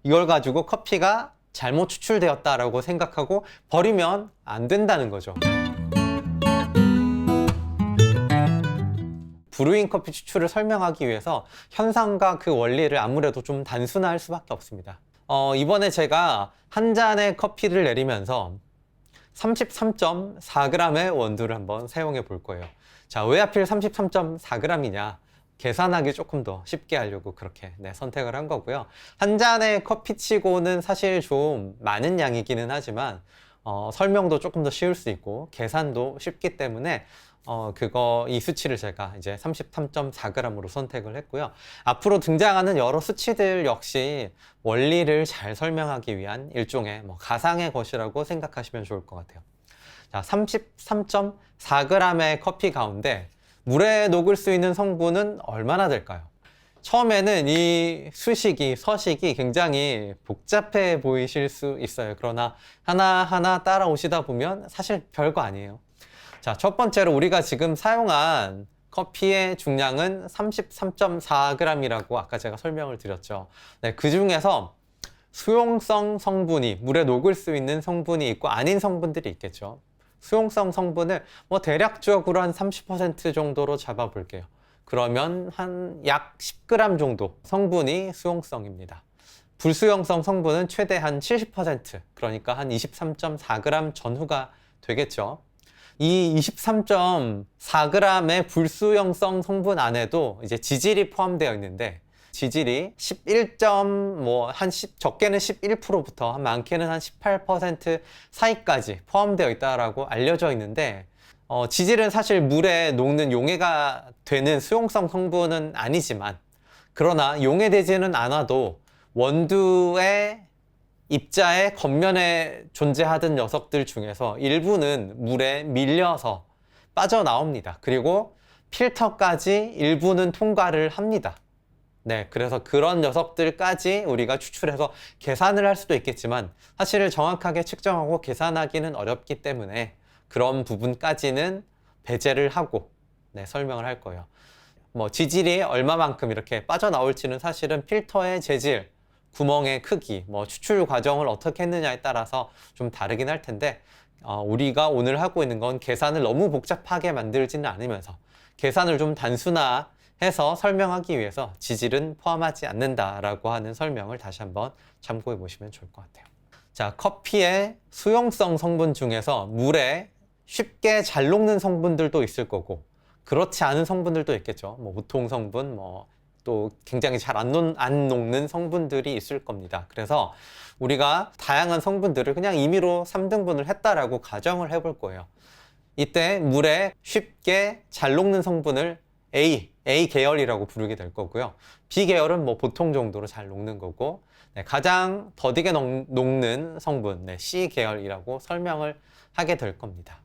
이걸 가지고 커피가 잘못 추출되었다라고 생각하고 버리면 안 된다는 거죠. 브루잉 커피 추출을 설명하기 위해서 현상과 그 원리를 아무래도 좀 단순화할 수밖에 없습니다. 이번에 제가 한 잔의 커피를 내리면서 33.4g의 원두를 한번 사용해 볼 거예요. 자, 왜 하필 33.4g이냐? 계산하기 조금 더 쉽게 하려고 그렇게 선택을 한 거고요. 한 잔의 커피치고는 사실 좀 많은 양이기는 하지만 설명도 조금 더 쉬울 수 있고 계산도 쉽기 때문에 이 수치를 제가 이제 33.4g으로 선택을 했고요. 앞으로 등장하는 여러 수치들 역시 원리를 잘 설명하기 위한 일종의 가상의 것이라고 생각하시면 좋을 것 같아요. 자, 33.4g의 커피 가운데 물에 녹을 수 있는 성분은 얼마나 될까요? 처음에는 이 서식이 굉장히 복잡해 보이실 수 있어요. 그러나 하나하나 따라오시다 보면 사실 별거 아니에요. 자, 첫 번째로 우리가 지금 사용한 커피의 중량은 33.4g이라고 아까 제가 설명을 드렸죠. 네, 그 중에서 수용성 성분이, 물에 녹을 수 있는 성분이 있고 아닌 성분들이 있겠죠. 수용성 성분을 대략적으로 한 30% 정도로 잡아 볼게요. 그러면 한 약 10g 정도 성분이 수용성입니다. 불수용성 성분은 최대 한 70%, 그러니까 한 23.4g 전후가 되겠죠. 이 23.4g의 불수용성 성분 안에도 이제 지질이 포함되어 있는데, 지질이 적게는 11%부터 많게는 한 18% 사이까지 포함되어 있다라고 알려져 있는데, 지질은 사실 물에 녹는 용해가 되는 수용성 성분은 아니지만, 그러나 용해되지는 않아도 원두의 입자의 겉면에 존재하던 녀석들 중에서 일부는 물에 밀려서 빠져나옵니다. 그리고 필터까지 일부는 통과를 합니다. 네, 그래서 그런 녀석들까지 우리가 추출해서 계산을 할 수도 있겠지만 사실 정확하게 측정하고 계산하기는 어렵기 때문에 그런 부분까지는 배제를 하고 설명을 할 거예요. 지질이 얼마만큼 이렇게 빠져나올지는 사실은 필터의 재질, 구멍의 크기, 추출 과정을 어떻게 했느냐에 따라서 좀 다르긴 할 텐데, 우리가 오늘 하고 있는 건 계산을 너무 복잡하게 만들지는 않으면서 계산을 좀 단순화해서 설명하기 위해서 지질은 포함하지 않는다라고 하는 설명을 다시 한번 참고해 보시면 좋을 것 같아요. 자, 커피의 수용성 성분 중에서 물에 쉽게 잘 녹는 성분들도 있을 거고 그렇지 않은 성분들도 있겠죠. 무통 성분, 또 굉장히 잘 안 녹는 성분들이 있을 겁니다. 그래서 우리가 다양한 성분들을 그냥 임의로 3등분을 했다라고 가정을 해볼 거예요. 이때 물에 쉽게 잘 녹는 성분을 A 계열이라고 부르게 될 거고요. B 계열은 보통 정도로 잘 녹는 거고, 가장 더디게 녹는 성분, C 계열이라고 설명을 하게 될 겁니다.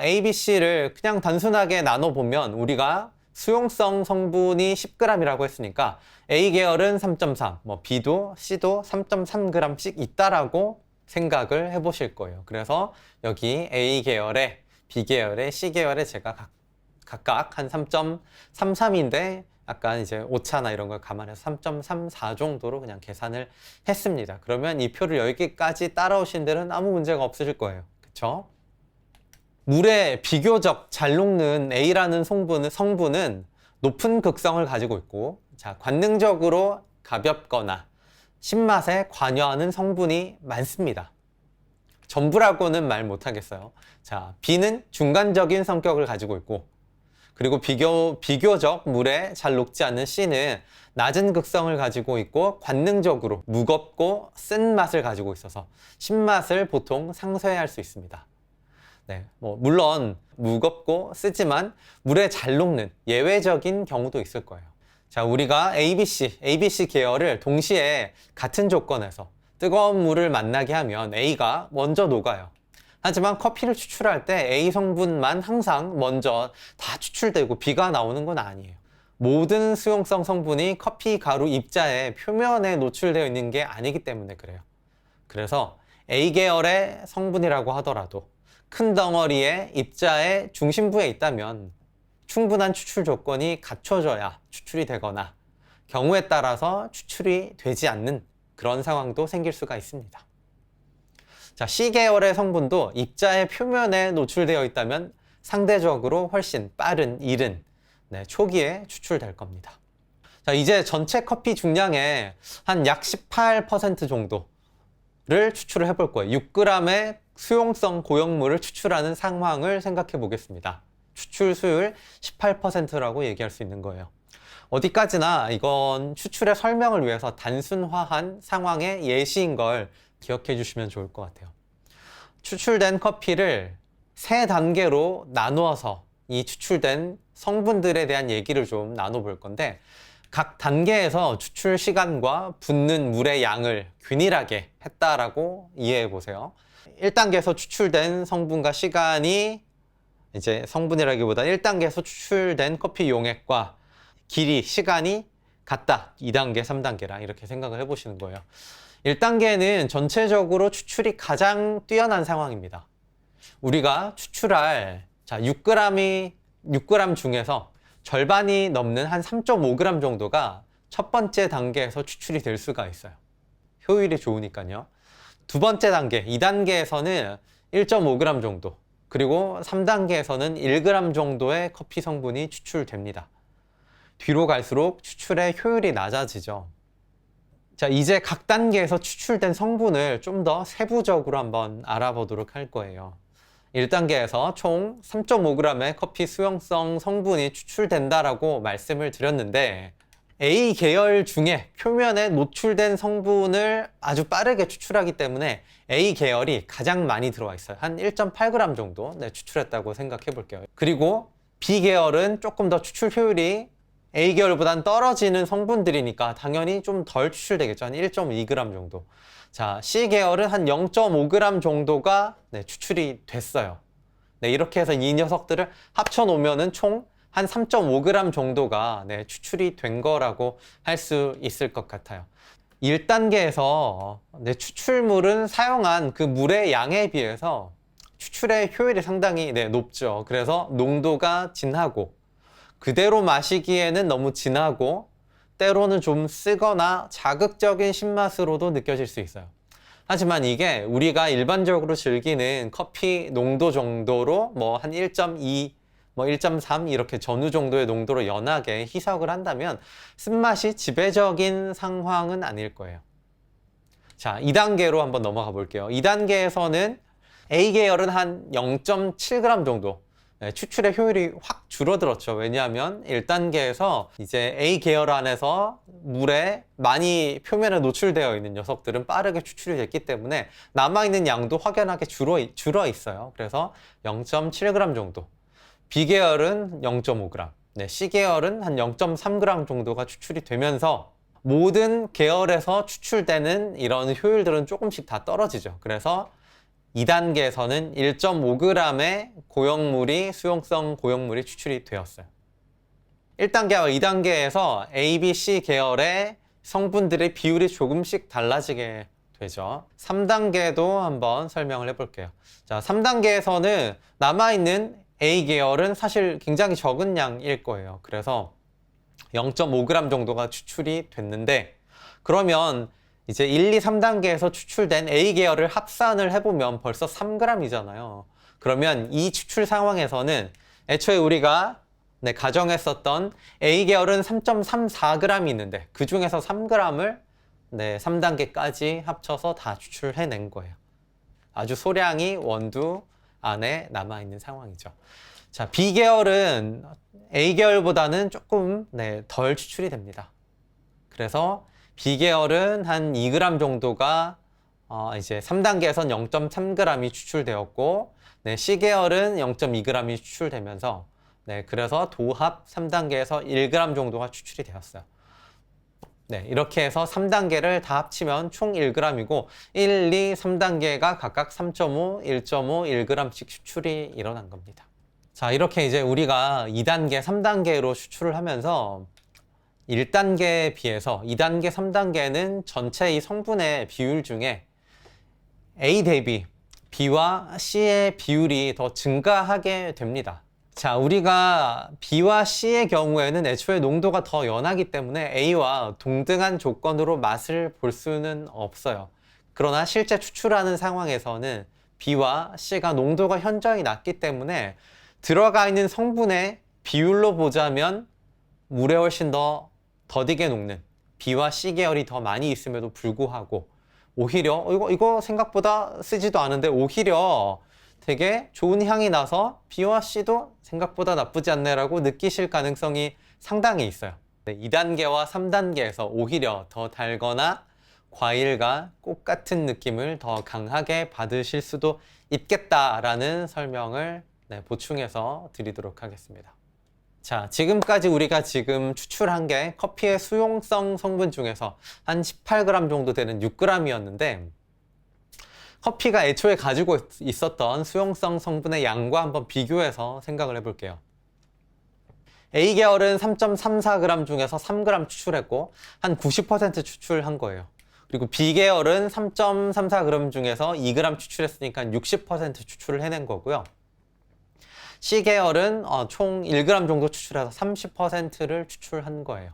A, B, C를 그냥 단순하게 나눠보면 우리가 수용성 성분이 10g이라고 했으니까 A 계열은 3.3, B도 C도 3.3g씩 있다라고 생각을 해보실 거예요. 그래서 여기 A 계열에 B 계열에 C 계열에 제가 각각 한 3.33인데 약간 이제 오차나 이런 걸 감안해서 3.34 정도로 그냥 계산을 했습니다. 그러면 이 표를 여기까지 따라오신 데는 아무 문제가 없으실 거예요. 그쵸? 물에 비교적 잘 녹는 A라는 성분은 높은 극성을 가지고 있고, 자, 관능적으로 가볍거나 신맛에 관여하는 성분이 많습니다. 전부라고는 말 못하겠어요. 자, B는 중간적인 성격을 가지고 있고, 그리고 비교적 물에 잘 녹지 않는 C는 낮은 극성을 가지고 있고 관능적으로 무겁고 쓴 맛을 가지고 있어서 신맛을 보통 상쇄할 수 있습니다. 네, 물론 무겁고 쓰지만 물에 잘 녹는 예외적인 경우도 있을 거예요. 자, 우리가 ABC 계열을 동시에 같은 조건에서 뜨거운 물을 만나게 하면 A가 먼저 녹아요. 하지만 커피를 추출할 때 A 성분만 항상 먼저 다 추출되고 B가 나오는 건 아니에요. 모든 수용성 성분이 커피 가루 입자의 표면에 노출되어 있는 게 아니기 때문에 그래요. 그래서 A 계열의 성분이라고 하더라도 큰 덩어리의 입자의 중심부에 있다면 충분한 추출 조건이 갖춰져야 추출이 되거나 경우에 따라서 추출이 되지 않는 그런 상황도 생길 수가 있습니다. 자, C계열의 성분도 입자의 표면에 노출되어 있다면 상대적으로 훨씬 빠른, 이른 초기에 추출될 겁니다. 자, 이제 전체 커피 중량의 한 약 18% 정도를 추출을 해볼 거예요. 6g의 수용성 고형물을 추출하는 상황을 생각해 보겠습니다. 추출 수율 18%라고 얘기할 수 있는 거예요. 어디까지나 이건 추출의 설명을 위해서 단순화한 상황의 예시인 걸 기억해 주시면 좋을 것 같아요. 추출된 커피를 3단계로 나누어서 이 추출된 성분들에 대한 얘기를 좀 나눠볼 건데, 각 단계에서 추출 시간과 붓는 물의 양을 균일하게 했다라고 이해해 보세요. 1단계에서 추출된 성분과 시간이 이제 성분이라기보다 1단계에서 추출된 커피 용액과 길이, 시간이 같다. 2단계, 3단계랑 이렇게 생각을 해보시는 거예요. 1단계는 전체적으로 추출이 가장 뛰어난 상황입니다. 우리가 추출할 6g 중에서 절반이 넘는 한 3.5g 정도가 첫 번째 단계에서 추출이 될 수가 있어요. 효율이 좋으니까요. 두 번째 단계, 2단계에서는 1.5g 정도, 그리고 3단계에서는 1g 정도의 커피 성분이 추출됩니다. 뒤로 갈수록 추출의 효율이 낮아지죠. 자, 이제 각 단계에서 추출된 성분을 좀 더 세부적으로 한번 알아보도록 할 거예요. 1단계에서 총 3.5g의 커피 수용성 성분이 추출된다라고 말씀을 드렸는데, A 계열 중에 표면에 노출된 성분을 아주 빠르게 추출하기 때문에 A 계열이 가장 많이 들어와 있어요. 한 1.8g 정도 추출했다고 생각해 볼게요. 그리고 B 계열은 조금 더 추출 효율이 A 계열보다는 떨어지는 성분들이니까 당연히 좀 덜 추출되겠죠. 한 1.2g 정도. 자, C 계열은 한 0.5g 정도가 추출이 됐어요. 이렇게 해서 이 녀석들을 합쳐 놓으면은 총 한 3.5g 정도가 추출이 된 거라고 할 수 있을 것 같아요. 1단계에서 추출물은 사용한 그 물의 양에 비해서 추출의 효율이 상당히 높죠. 그래서 농도가 진하고, 그대로 마시기에는 너무 진하고, 때로는 좀 쓰거나 자극적인 신맛으로도 느껴질 수 있어요. 하지만 이게 우리가 일반적으로 즐기는 커피 농도 정도로 뭐 한 1.2, 1.3 이렇게 전후 정도의 농도로 연하게 희석을 한다면 쓴맛이 지배적인 상황은 아닐 거예요. 자, 2단계로 한번 넘어가 볼게요. 2단계에서는 A 계열은 한 0.7g 정도 추출의 효율이 확 줄어들었죠. 왜냐하면 1단계에서 이제 A 계열 안에서 물에 많이 표면에 노출되어 있는 녀석들은 빠르게 추출이 됐기 때문에 남아있는 양도 확연하게 줄어 있어요. 그래서 0.7g 정도. B 계열은 0.5g, C 계열은 한 0.3g 정도가 추출이 되면서 모든 계열에서 추출되는 이런 효율들은 조금씩 다 떨어지죠. 그래서 2단계에서는 1.5g의 고형물이, 수용성 고형물이 추출이 되었어요. 1단계와 2단계에서 A, B, C 계열의 성분들의 비율이 조금씩 달라지게 되죠. 3단계도 한번 설명을 해볼게요. 자, 3단계에서는 남아있는 A 계열은 사실 굉장히 적은 양일 거예요. 그래서 0.5g 정도가 추출이 됐는데, 그러면 이제 1, 2, 3단계에서 추출된 A 계열을 합산을 해보면 벌써 3g이잖아요. 그러면 이 추출 상황에서는 애초에 우리가 가정했었던 A 계열은 3.34g이 있는데 그 중에서 3g을 3단계까지 합쳐서 다 추출해낸 거예요. 아주 소량이 원두 안에 남아있는 상황이죠. 자, B 계열은 A 계열보다는 조금 덜 추출이 됩니다. 그래서 B 계열은 한 2g 정도가 이제 3단계에선 0.3g이 추출되었고, C 계열은 0.2g이 추출되면서 그래서 도합 3단계에서 1g 정도가 추출이 되었어요. 이렇게 해서 3단계를 다 합치면 총 1g이고 1, 2, 3단계가 각각 3.5, 1.5, 1g씩 추출이 일어난 겁니다. 자, 이렇게 이제 우리가 2단계, 3단계로 추출을 하면서 1단계에 비해서 2단계, 3단계는 전체 이 성분의 비율 중에 A 대비 B와 C의 비율이 더 증가하게 됩니다. 자, 우리가 B와 C의 경우에는 애초에 농도가 더 연하기 때문에 A와 동등한 조건으로 맛을 볼 수는 없어요. 그러나 실제 추출하는 상황에서는 B와 C가 농도가 현저히 낮기 때문에 들어가 있는 성분의 비율로 보자면 물에 훨씬 더 더디게 녹는 B와 C 계열이 더 많이 있음에도 불구하고 오히려 이거 생각보다 쓰지도 않은데 오히려 되게 좋은 향이 나서 B와 C도 생각보다 나쁘지 않네라고 느끼실 가능성이 상당히 있어요. 2단계와 3단계에서 오히려 더 달거나 과일과 꽃 같은 느낌을 더 강하게 받으실 수도 있겠다라는 설명을 보충해서 드리도록 하겠습니다. 자, 지금까지 우리가 지금 추출한 게 커피의 수용성 성분 중에서 한 18g 정도 되는 6g이었는데 커피가 애초에 가지고 있었던 수용성 성분의 양과 한번 비교해서 생각을 해볼게요. A 계열은 3.34g 중에서 3g 추출했고 한 90% 추출한 거예요. 그리고 B 계열은 3.34g 중에서 2g 추출했으니까 60% 추출을 해낸 거고요. C 계열은 총 1g 정도 추출해서 30%를 추출한 거예요.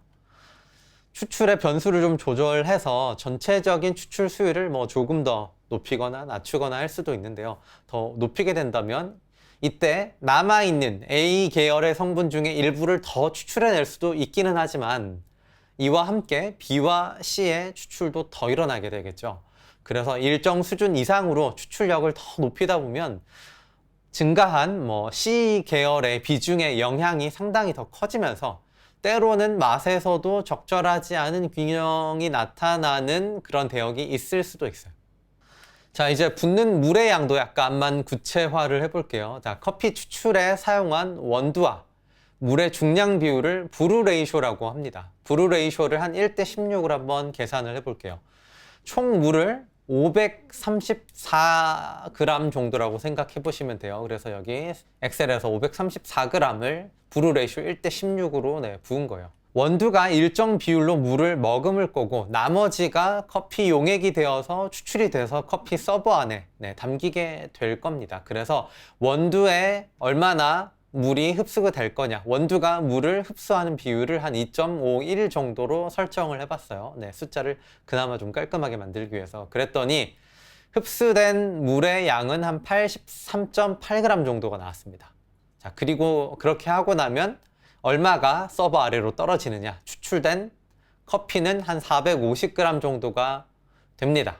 추출의 변수를 좀 조절해서 전체적인 추출 수율을 조금 더 높이거나 낮추거나 할 수도 있는데요. 더 높이게 된다면 이때 남아있는 A 계열의 성분 중에 일부를 더 추출해낼 수도 있기는 하지만 이와 함께 B와 C의 추출도 더 일어나게 되겠죠. 그래서 일정 수준 이상으로 추출력을 더 높이다 보면 증가한 C 계열의 비중의 영향이 상당히 더 커지면서 때로는 맛에서도 적절하지 않은 균형이 나타나는 그런 대역이 있을 수도 있어요. 자, 이제 붓는 물의 양도 약간만 구체화를 해볼게요. 자, 커피 추출에 사용한 원두와 물의 중량 비율을 브루 레이쇼라고 합니다. 브루 레이쇼를 한 1:16으로 한번 계산을 해볼게요. 총 물을 534g 정도라고 생각해 보시면 돼요. 그래서 여기 엑셀에서 534g을 브루 레이쇼 1:16으로 부은 거예요. 원두가 일정 비율로 물을 머금을 거고 나머지가 커피 용액이 되어서 추출이 돼서 커피 서버 안에 담기게 될 겁니다. 그래서 원두에 얼마나 물이 흡수가 될 거냐, 원두가 물을 흡수하는 비율을 한 2.51 정도로 설정을 해봤어요. 숫자를 그나마 좀 깔끔하게 만들기 위해서. 그랬더니 흡수된 물의 양은 한 83.8g 정도가 나왔습니다. 자, 그리고 그렇게 하고 나면 얼마가 서버 아래로 떨어지느냐, 추출된 커피는 한 450g 정도가 됩니다.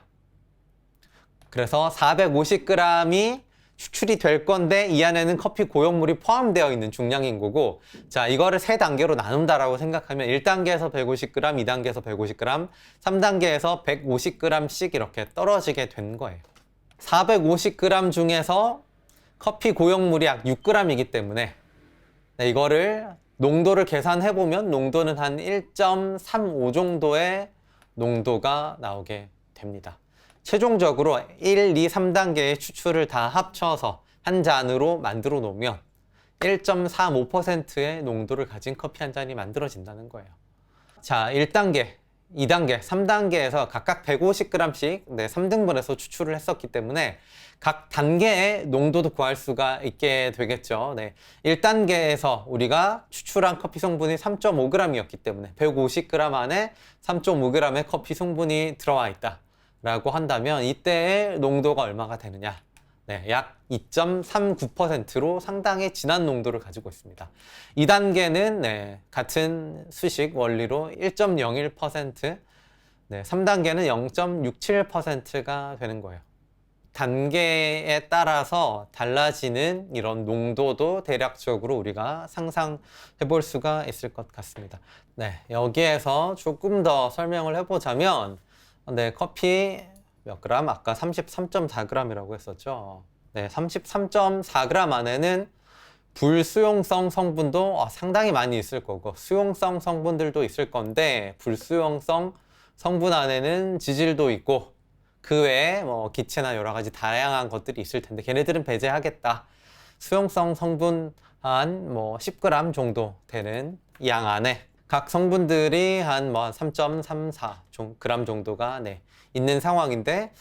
그래서 450g이 추출이 될 건데 이 안에는 커피 고용물이 포함되어 있는 중량인 거고, 자, 이거를 세 단계로 나눈다라고 생각하면 1단계에서 150g, 2단계에서 150g, 3단계에서 150g씩 이렇게 떨어지게 된 거예요. 450g 중에서 커피 고용물이 약 6g이기 때문에 이거를 농도를 계산해보면 농도는 한 1.35 정도의 농도가 나오게 됩니다. 최종적으로 1, 2, 3단계의 추출을 다 합쳐서 한 잔으로 만들어 놓으면 1.35%의 농도를 가진 커피 한 잔이 만들어진다는 거예요. 자, 1단계, 2단계, 3단계에서 각각 150g씩 3등분해서 추출을 했었기 때문에 각 단계의 농도도 구할 수가 있게 되겠죠. 1단계에서 우리가 추출한 커피 성분이 3.5g이었기 때문에 150g 안에 3.5g의 커피 성분이 들어와 있다 라고 한다면 이때의 농도가 얼마가 되느냐, 약 2.39%로 상당히 진한 농도를 가지고 있습니다. 2단계는 같은 수식 원리로 1.01%, 3단계는 0.67%가 되는 거예요. 단계에 따라서 달라지는 이런 농도도 대략적으로 우리가 상상해 볼 수가 있을 것 같습니다. 여기에서 조금 더 설명을 해보자면 커피 몇 그램? 아까 33.4g이라고 했었죠. 33.4g 안에는 불수용성 성분도 상당히 많이 있을 거고 수용성 성분들도 있을 건데 불수용성 성분 안에는 지질도 있고 그 외에 기체나 여러 가지 다양한 것들이 있을 텐데 걔네들은 배제하겠다. 수용성 성분 한 10g 정도 되는 양 안에 각 성분들이 한 3.34g 정도가 있는 상황인데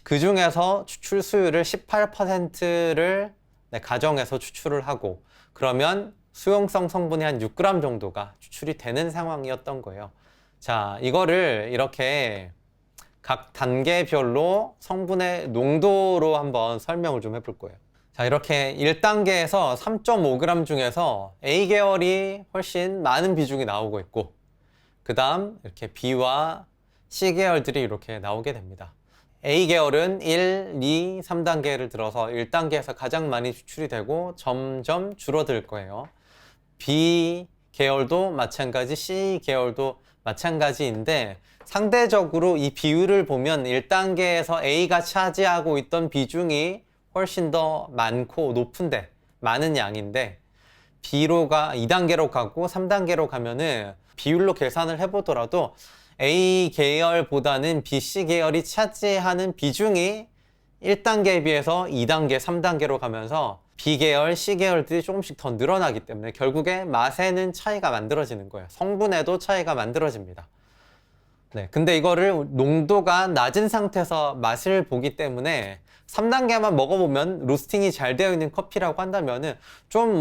그 중에서 추출 수율을 18%를 가정해서 추출을 하고 그러면 수용성 성분이 한 6g 정도가 추출이 되는 상황이었던 거예요. 자, 이거를 이렇게 각 단계별로 성분의 농도로 한번 설명을 좀 해볼 거예요. 자, 이렇게 1단계에서 3.5g 중에서 A 계열이 훨씬 많은 비중이 나오고 있고, 그 다음 이렇게 B와 C 계열들이 이렇게 나오게 됩니다. A 계열은 1, 2, 3단계를 들어서 1단계에서 가장 많이 추출이 되고 점점 줄어들 거예요. B 계열도 마찬가지, C 계열도 마찬가지인데 상대적으로 이 비율을 보면 1단계에서 A가 차지하고 있던 비중이 훨씬 더 많고 높은데, 많은 양인데 B로가 2단계로 가고 3단계로 가면은 비율로 계산을 해보더라도 A 계열보다는 B, C 계열이 차지하는 비중이 1단계에 비해서 2단계, 3단계로 가면서 B 계열, C 계열들이 조금씩 더 늘어나기 때문에 결국에 맛에는 차이가 만들어지는 거예요. 성분에도 차이가 만들어집니다. 네, 근데 이거를 농도가 낮은 상태에서 맛을 보기 때문에 3단계만 먹어보면 로스팅이 잘 되어 있는 커피라고 한다면은 좀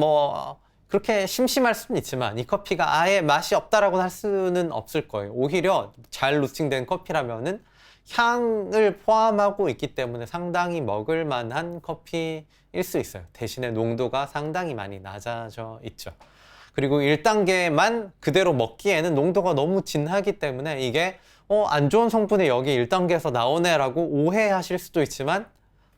그렇게 심심할 수는 있지만 이 커피가 아예 맛이 없다라고 할 수는 없을 거예요. 오히려 잘 로스팅된 커피라면은 향을 포함하고 있기 때문에 상당히 먹을 만한 커피일 수 있어요. 대신에 농도가 상당히 많이 낮아져 있죠. 그리고 1단계만 그대로 먹기에는 농도가 너무 진하기 때문에 이게 안 좋은 성분이 여기 1단계에서 나오네 라고 오해하실 수도 있지만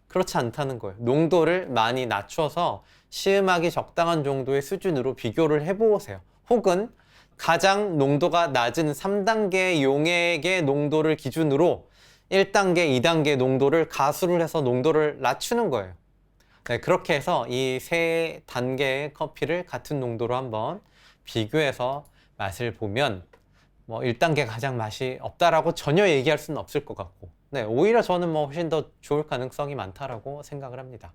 그렇지 않다는 거예요. 농도를 많이 낮춰서 시음하기 적당한 정도의 수준으로 비교를 해보세요. 혹은 가장 농도가 낮은 3단계 용액의 농도를 기준으로 1단계, 2단계 농도를 가수를 해서 농도를 낮추는 거예요. 네, 그렇게 해서 이 세 단계의 커피를 같은 농도로 한번 비교해서 맛을 보면 1단계 가장 맛이 없다라고 전혀 얘기할 수는 없을 것 같고, 네, 오히려 저는 훨씬 더 좋을 가능성이 많다라고 생각을 합니다.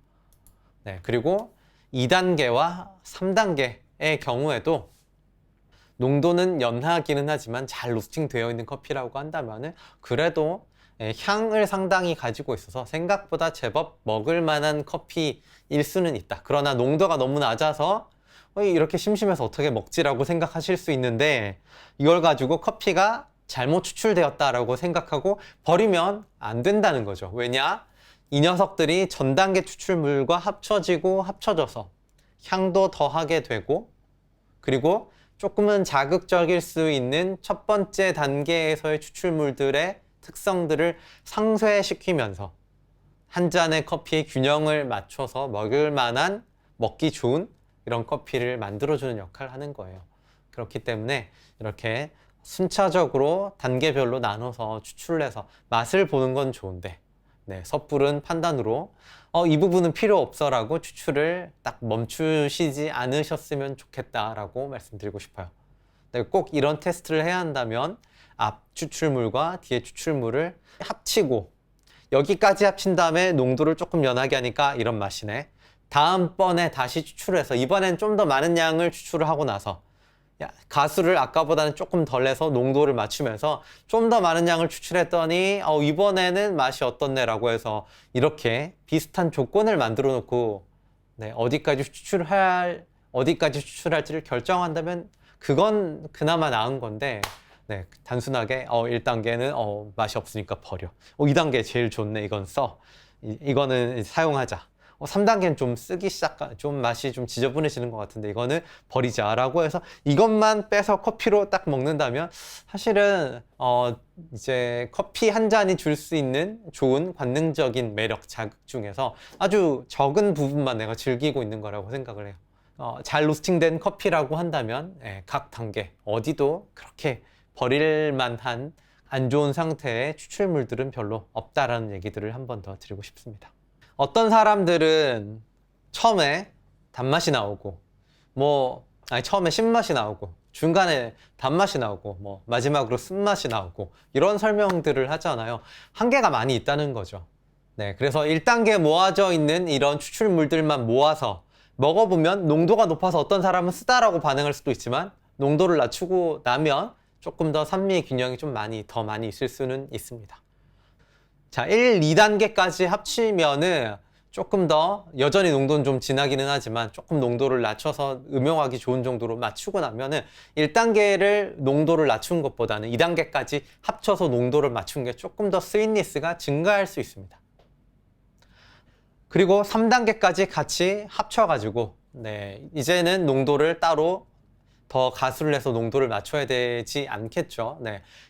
네, 그리고 2단계와 3단계의 경우에도 농도는 연하기는 하지만 잘 로스팅 되어 있는 커피라고 한다면은 그래도 향을 상당히 가지고 있어서 생각보다 제법 먹을 만한 커피일 수는 있다. 그러나 농도가 너무 낮아서 이렇게 심심해서 어떻게 먹지라고 생각하실 수 있는데, 이걸 가지고 커피가 잘못 추출되었다라고 생각하고 버리면 안 된다는 거죠. 왜냐? 이 녀석들이 전 단계 추출물과 합쳐지고 합쳐져서 향도 더하게 되고, 그리고 조금은 자극적일 수 있는 첫 번째 단계에서의 추출물들의 특성들을 상쇄시키면서 한 잔의 커피의 균형을 맞춰서 먹을 만한, 먹기 좋은 이런 커피를 만들어주는 역할을 하는 거예요. 그렇기 때문에 이렇게 순차적으로 단계별로 나눠서 추출을 해서 맛을 보는 건 좋은데, 네, 섣부른 판단으로 이 부분은 필요 없어 라고 추출을 딱 멈추시지 않으셨으면 좋겠다라고 말씀드리고 싶어요. 네, 꼭 이런 테스트를 해야 한다면 앞 추출물과 뒤에 추출물을 합치고, 여기까지 합친 다음에 농도를 조금 연하게 하니까 이런 맛이네, 다음번에 다시 추출을 해서 이번엔 좀 더 많은 양을 추출을 하고 나서 가수를 아까보다는 조금 덜 해서 농도를 맞추면서 좀 더 많은 양을 추출했더니 이번에는 맛이 어떻네 라고 해서 이렇게 비슷한 조건을 만들어 놓고, 네, 어디까지 추출할지를 결정한다면 그건 그나마 나은 건데, 네, 단순하게 1단계는 맛이 없으니까 버려, 2단계 제일 좋네, 이건 써, 이거는 사용하자, 3단계는 좀 좀 맛이 좀 지저분해지는 것 같은데 이거는 버리자라고 해서 이것만 빼서 커피로 딱 먹는다면 사실은 이제 커피 한 잔이 줄 수 있는 좋은 관능적인 매력, 자극 중에서 아주 적은 부분만 내가 즐기고 있는 거라고 생각을 해요. 잘 로스팅된 커피라고 한다면 각 단계 어디도 그렇게 버릴 만한 안 좋은 상태의 추출물들은 별로 없다라는 얘기들을 한 번 더 드리고 싶습니다. 어떤 사람들은 처음에 단맛이 나오고 처음에 신맛이 나오고 중간에 단맛이 나오고 마지막으로 쓴맛이 나오고 이런 설명들을 하잖아요. 한계가 많이 있다는 거죠. 네, 그래서 1단계에 모아져 있는 이런 추출물들만 모아서 먹어보면 농도가 높아서 어떤 사람은 쓰다라고 반응할 수도 있지만 농도를 낮추고 나면 조금 더 산미 균형이 좀 더 많이 있을 수는 있습니다. 자, 1, 2단계까지 합치면은 조금 더 여전히 농도는 좀 진하기는 하지만 조금 농도를 낮춰서 음용하기 좋은 정도로 맞추고 나면은 1단계를 농도를 낮춘 것보다는 2단계까지 합쳐서 농도를 맞춘 게 조금 더 스윗니스가 증가할 수 있습니다. 그리고 3단계까지 같이 합쳐가지고 이제는 농도를 따로 더 가수를 해서 농도를 맞춰야 되지 않겠죠.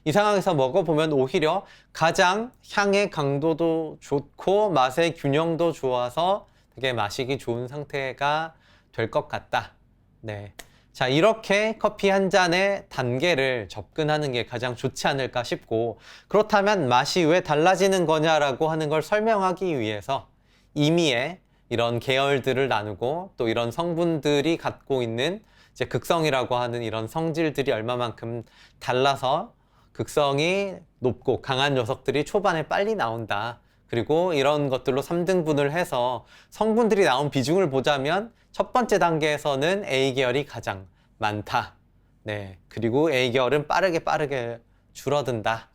이 상황에서 먹어보면 오히려 가장 향의 강도도 좋고 맛의 균형도 좋아서 되게 마시기 좋은 상태가 될 것 같다. 자, 이렇게 커피 한 잔의 단계를 접근하는 게 가장 좋지 않을까 싶고, 그렇다면 맛이 왜 달라지는 거냐라고 하는 걸 설명하기 위해서 임의의 이런 계열들을 나누고 또 이런 성분들이 갖고 있는 이제 극성이라고 하는 이런 성질들이 얼마만큼 달라서 극성이 높고 강한 녀석들이 초반에 빨리 나온다. 그리고 이런 것들로 3등분을 해서 성분들이 나온 비중을 보자면 첫 번째 단계에서는 A계열이 가장 많다. 그리고 A계열은 빠르게 줄어든다.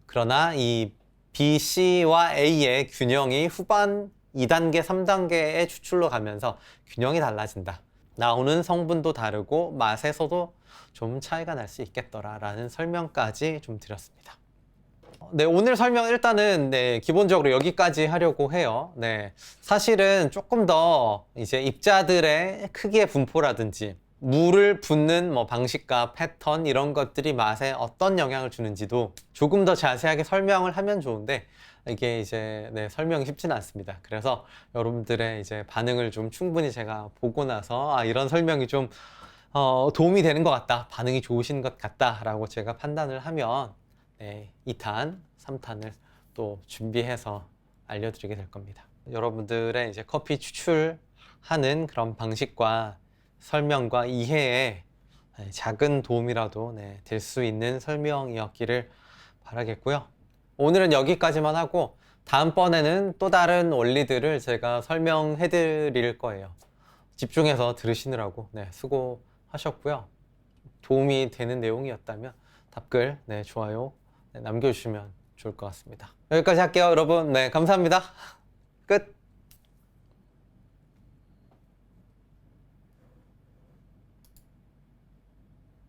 그러나 이 B, C와 A의 균형이 후반 2단계, 3단계의 추출로 가면서 균형이 달라진다. 나오는 성분도 다르고 맛에서도 좀 차이가 날 수 있겠더라 라는 설명까지 좀 드렸습니다. 오늘 설명 일단은 기본적으로 여기까지 하려고 해요. 사실은 조금 더 이제 입자들의 크기의 분포라든지 물을 붓는 방식과 패턴 이런 것들이 맛에 어떤 영향을 주는지도 조금 더 자세하게 설명을 하면 좋은데 이게 이제 설명이 쉽지는 않습니다. 그래서 여러분들의 이제 반응을 좀 충분히 제가 보고 나서 이런 설명이 좀 도움이 되는 것 같다, 반응이 좋으신 것 같다 라고 제가 판단을 하면 2탄, 3탄을 또 준비해서 알려드리게 될 겁니다. 여러분들의 이제 커피 추출하는 그런 방식과 설명과 이해에 작은 도움이라도 될 수 있는 설명이었기를 바라겠고요. 오늘은 여기까지만 하고 다음번에는 또 다른 원리들을 제가 설명해 드릴 거예요. 집중해서 들으시느라고 수고하셨고요. 도움이 되는 내용이었다면 답글, 좋아요 남겨주시면 좋을 것 같습니다. 여기까지 할게요, 여러분. 감사합니다. 끝.